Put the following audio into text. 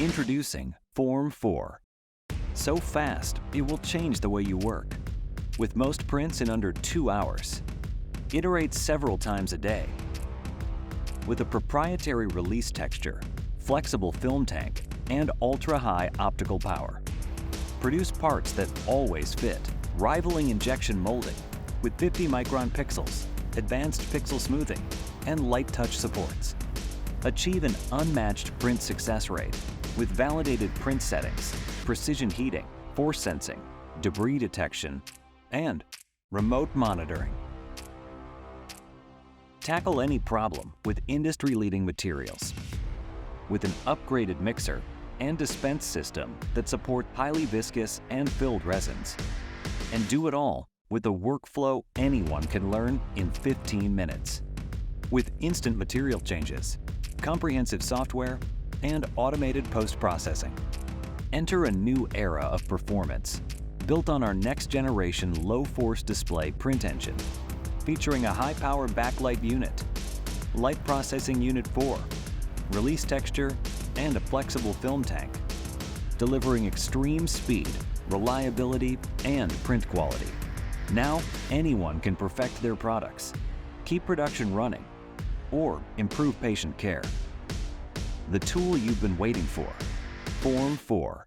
Introducing Form4. So fast, it will change the way you work. With most prints in under 2 hours. Iterate several times a day. With a proprietary release texture, flexible film tank, and ultra-high optical power. Produce parts that always fit, rivaling injection molding with 50-micron pixels, advanced pixel smoothing, and light touch supports. Achieve an unmatched print success rate with validated print settings, precision heating, force sensing, debris detection, and remote monitoring. Tackle any problem with industry-leading materials. With an upgraded mixer and dispense system that support highly viscous and filled resins. And do it all with a workflow anyone can learn in 15 minutes. With instant material changes, comprehensive software, and automated post-processing. Enter a new era of performance, built on our next-generation low-force display print engine, featuring a high-power backlight unit, light processing unit 4, release texture, and a flexible film tank, delivering extreme speed, reliability, and print quality. Now, anyone can perfect their products, keep production running, or improve patient care. The tool you've been waiting for, Form4.